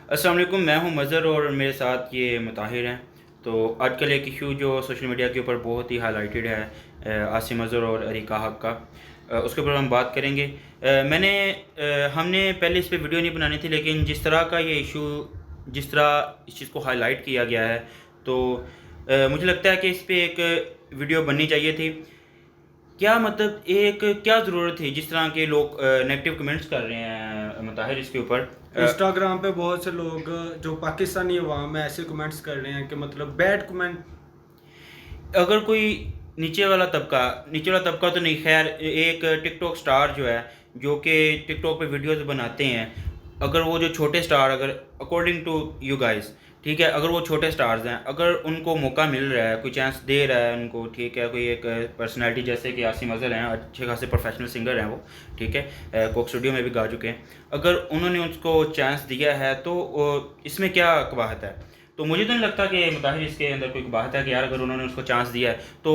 अस्सलाम वालेकुम, मैं हूं मज़हर और मेरे साथ ये मुताहिर हैं। तो आजकल एक इशू जो सोशल मीडिया के ऊपर बहुत ही हाईलाइटेड है, आसिम मज़हर और अरीका हक़ का, उसके ऊपर हम बात करेंगे। हमने पहले इस पे वीडियो नहीं बनानी थी, लेकिन जिस तरह का ये इशू, जिस तरह इस चीज़ को हाईलाइट किया गया है, तो मुझे लगता है कि इस पे एक वीडियो बननी चाहिए थी। क्या मतलब एक क्या ज़रूरत थी, जिस तरह के लोग नेगेटिव कमेंट्स कर रहे हैं मुताहिर इसके ऊपर। इंस्टाग्राम पे बहुत से लोग जो पाकिस्तानी अवाम है ऐसे कमेंट्स कर रहे हैं कि मतलब बैड कमेंट। अगर कोई नीचे वाला तबका तो नहीं, खैर एक टिकटॉक स्टार जो है, जो कि टिकटॉक पे वीडियोस बनाते हैं, अगर वो जो छोटे स्टार, अगर अकॉर्डिंग टू यू गाइस, ठीक है, अगर वो छोटे स्टार्स हैं, अगर उनको मौका मिल रहा है, कोई चांस दे रहा है उनको, ठीक है, कोई एक पर्सनैलिटी जैसे कि आसिम अज़हर हैं, अच्छे खासे प्रोफेशनल सिंगर हैं वो, ठीक है, कोक स्टूडियो में भी गा चुके हैं, अगर उन्होंने उसको चांस दिया है तो इसमें क्या कबाहत है। तो मुझे तो नहीं लगता कि मुताहिर इसके अंदर कोई बात है कि यार अगर उन्होंने उसको चांस दिया है तो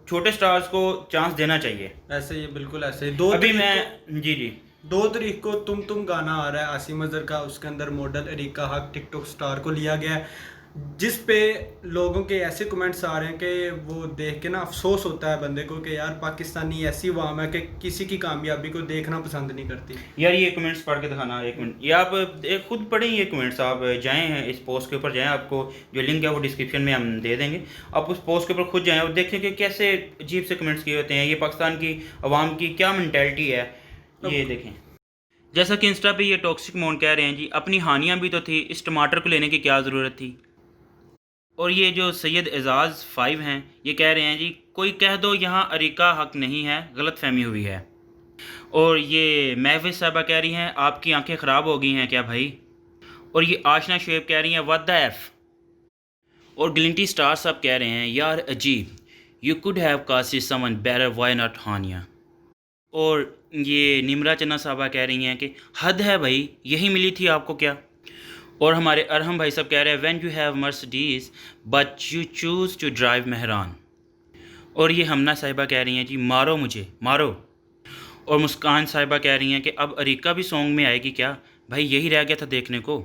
छोटे स्टार्स को चांस देना चाहिए। ऐसे ही बिल्कुल ऐसे ही अभी मैं जी जी 2 तारीख को तुम गाना आ रहा है आसिम अजहर का, उसके अंदर मॉडल अरीका हक टिकटॉक स्टार को लिया गया है, जिस पे लोगों के ऐसे कमेंट्स आ रहे हैं कि वो देख के ना अफसोस होता है बंदे को कि यार पाकिस्तानी ऐसी अवाम है कि किसी की कामयाबी को देखना पसंद नहीं करती। यार ये कमेंट्स पढ़ के दिखाना, एक मिनट, ये आप एक खुद पढ़ें ये कमेंट्स, आप जाएँ हैं इस पोस्ट के ऊपर जाएँ, आपको जो लिंक है वो डिस्क्रिप्शन में हम दे देंगे, आप उस पोस्ट के ऊपर खुद जाएँ और देखें कि कैसे अजीब से कमेंट्स किए होते हैं। ये पाकिस्तान की आवाम की क्या मैंटेलिटी है, ये देखें। जैसा कि इंस्टा पे ये टॉक्सिक मोन कह रहे हैं जी, अपनी हानियाँ भी तो थी, इस टमाटर को लेने की क्या ज़रूरत थी। और ये जो सैयद एजाज़ 5 हैं, ये कह रहे हैं जी, कोई कह दो यहाँ अरीका हक नहीं है, गलत फहमी हुई है। और ये महफिज साहबा कह रही हैं, आपकी आंखें ख़राब हो गई हैं क्या भाई। और ये आशना शुएब कह रही हैं, व्हाट द एफ। और ग्लिंटी स्टार साहब कह रहे हैं, यार अजीब, you could have casted someone better, why not Hania. और ये निमरा चन्ना साहबा कह रही हैं कि हद है भाई, यही मिली थी आपको क्या। और हमारे अरहम भाई साहब कह रहे हैं, when you have Mercedes but you choose to drive Mehran. और ये हमना साहिबा कह रही हैं जी, मारो मुझे मारो। और मुस्कान साहिबा कह रही हैं कि अब अरीका भी सॉन्ग में आएगी क्या भाई, यही रह गया था देखने को।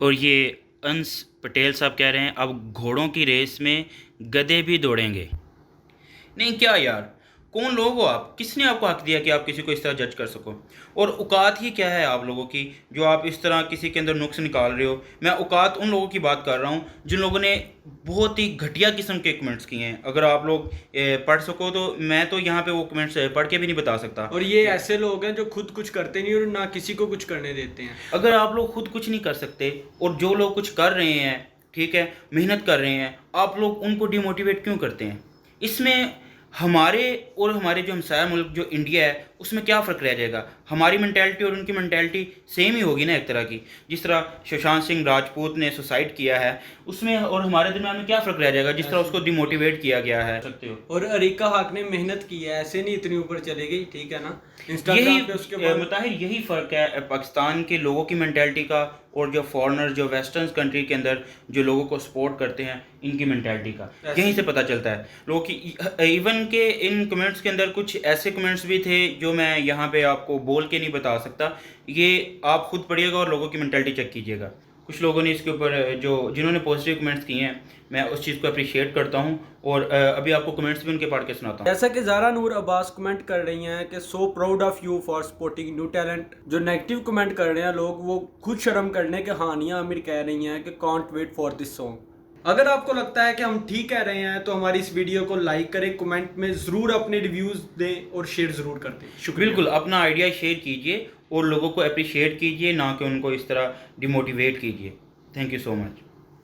और ये अंस पटेल साहब कह रहे हैं, अब घोड़ों की रेस में गधे भी दौड़ेंगे। नहीं क्या यार, कौन लोग हो आप, किसने आपको हक दिया कि आप किसी को इस तरह जज कर सको। और औकात ही क्या है आप लोगों की, जो आप इस तरह किसी के अंदर नुक्स निकाल रहे हो। मैं औकात उन लोगों की बात कर रहा हूँ जिन लोगों ने बहुत ही घटिया किस्म के कमेंट्स किए हैं। अगर आप लोग पढ़ सको तो मैं तो यहाँ पे वो कमेंट्स पढ़ के भी नहीं बता सकता। और ये ऐसे लोग हैं जो खुद कुछ करते नहीं और ना किसी को कुछ करने देते हैं। अगर आप लोग खुद कुछ नहीं कर सकते और जो लोग कुछ कर रहे हैं, ठीक है, मेहनत कर रहे हैं, आप लोग उनको डिमोटिवेट क्यों करते हैं। इसमें हमारे और हमारे जो हमसाया मुल्क जो इंडिया है उसमें क्या फ़र्क रह जाएगा। हमारी मेंटालिटी और उनकी मेंटालिटी सेम ही होगी ना एक तरह की। जिस तरह सुशांत सिंह राजपूत ने सुसाइड किया है, उसमें और हमारे दरमियान में क्या फ़र्क रह जाएगा, जिस तरह उसको डिमोटिवेट किया गया है। सकते हो। और अरीका हक ने मेहनत की है, ऐसे नहीं इतनी ऊपर चली गई, ठीक है ना। इंस्टाग्राम पे उसके बाद मुताहिर यही फ़र्क है पाकिस्तान के लोगों की मेंटालिटी का और जो फॉरेनर, जो वेस्टर्न कंट्री के अंदर जो लोगों को सपोर्ट करते हैं, इनकी मेंटालिटी का यहीं से पता चलता है लोगों की। इवन के इन कमेंट्स के अंदर कुछ ऐसे कमेंट्स भी थे जो मैं यहाँ पे आपको बोल के नहीं बता सकता, ये आप खुद पढ़िएगा और लोगों की मेंटालिटी चेक कीजिएगा। कुछ लोगों ने इसके ऊपर जिन्होंने पॉजिटिव कमेंट्स किए हैं, मैं उस चीज़ को अप्रिशिएट करता हूँ। और अभी आपको कमेंट्स भी उनके पढ़ के सुनाता हूँ। जैसा कि ज़ारा नूर अब्बास कमेंट कर रही हैं कि so proud of you for supporting new talent. जो नेगेटिव कमेंट कर रहे हैं लोग, वो खुद शर्म करने के हानिया आमिर कह रही हैं कि can't wait for this song. अगर आपको लगता है कि हम ठीक कह रहे हैं तो हमारी इस वीडियो को लाइक करें, कमेंट में ज़रूर अपने रिव्यूज़ दें और शेयर ज़रूर कर दें। शुक्रिया। बिल्कुल अपना आइडिया शेयर कीजिए और लोगों को अप्रिशिएट कीजिए, ना कि उनको इस तरह डिमोटिवेट कीजिए। Thank you so much.